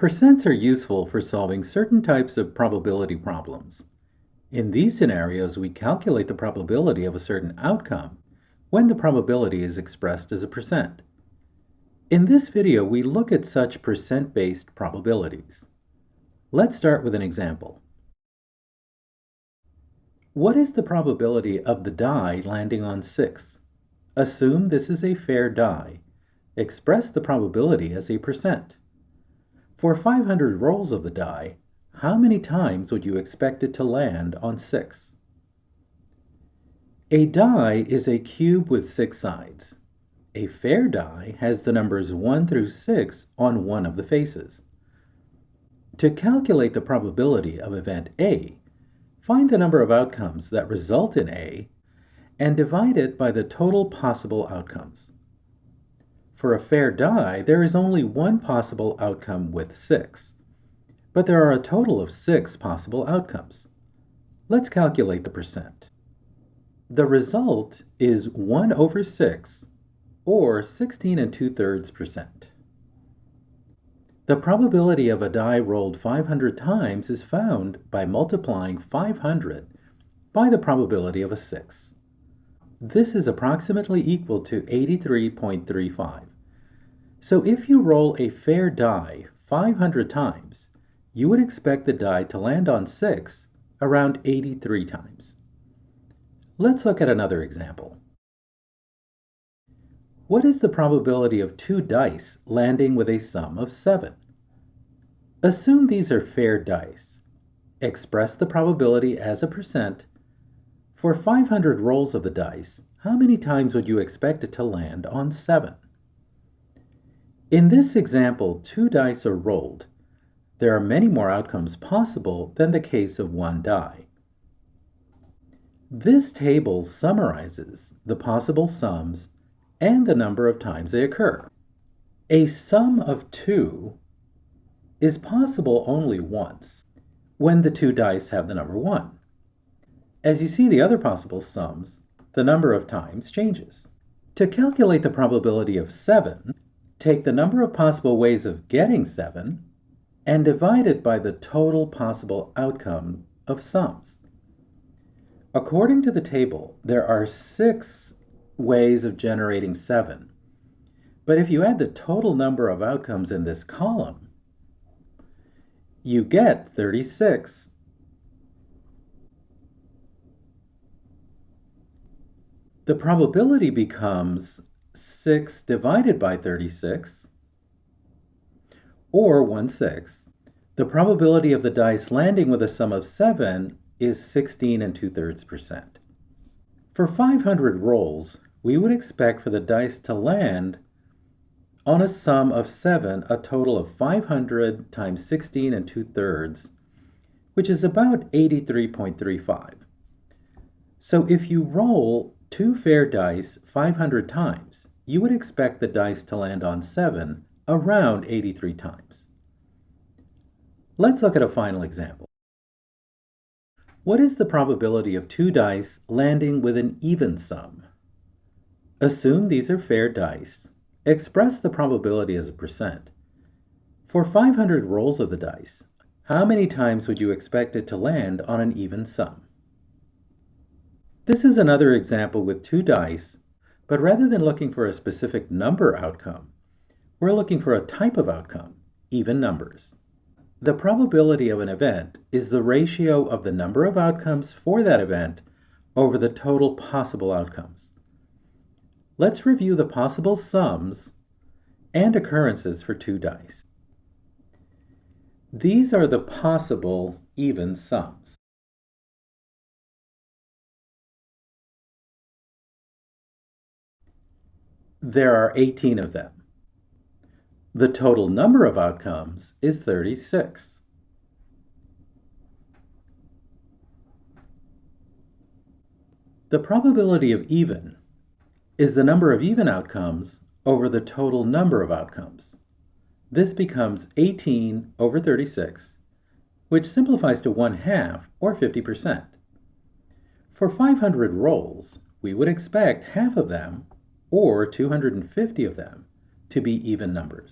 Percents are useful for solving certain types of probability problems. In these scenarios, we calculate the probability of a certain outcome when the probability is expressed as a percent. In this video, we look at such percent-based probabilities. Let's start with an example. What is the probability of the die landing on 6? Assume this is a fair die. Express the probability as a percent. For 500 rolls of the die, how many times would you expect it to land on 6? A die is a cube with 6 sides. A fair die has the numbers 1 through 6 on one of the faces. To calculate the probability of event A, find the number of outcomes that result in A and divide it by the total possible outcomes. For a fair die, there is only one possible outcome with 6, but there are a total of 6 possible outcomes. Let's calculate the percent. The result is 1 over 6, or 16 2/3%. The probability of a die rolled 500 times is found by multiplying 500 by the probability of a 6. This is approximately equal to 83.35. So if you roll a fair die 500 times, you would expect the die to land on 6 around 83 times. Let's look at another example. What is the probability of 2 dice landing with a sum of 7? Assume these are fair dice. Express the probability as a percent. For 500 rolls of the dice, how many times would you expect it to land on 7? In this example, 2 dice are rolled. There are many more outcomes possible than the case of 1 die. This table summarizes the possible sums and the number of times they occur. A sum of 2 is possible only once, when the 2 dice have the number 1. As you see the other possible sums, the number of times changes. To calculate the probability of 7, take the number of possible ways of getting 7 and divide it by the total possible outcome of sums. According to the table, there are 6 ways of generating 7. But if you add the total number of outcomes in this column, you get 36. The probability becomes 6 divided by 36, or 1/6. The probability of the dice landing with a sum of 7 is 16 2/3%. For 500 rolls, we would expect for the dice to land on a sum of 7, a total of 500 times 16 2/3, which is about 83.35. So if you roll 2 fair dice 500 times, you would expect the dice to land on 7 around 83 times. Let's look at a final example. What is the probability of 2 dice landing with an even sum? Assume these are fair dice. Express the probability as a percent. For 500 rolls of the dice, how many times would you expect it to land on an even sum? This is another example with 2 dice, but rather than looking for a specific number outcome, we're looking for a type of outcome, even numbers. The probability of an event is the ratio of the number of outcomes for that event over the total possible outcomes. Let's review the possible sums and occurrences for 2 dice. These are the possible even sums. There are 18 of them. The total number of outcomes is 36. The probability of even is the number of even outcomes over the total number of outcomes. This becomes 18 over 36, which simplifies to 1/2 or 50%. For 500 rolls, we would expect half of them, or 250 of them, to be even numbers.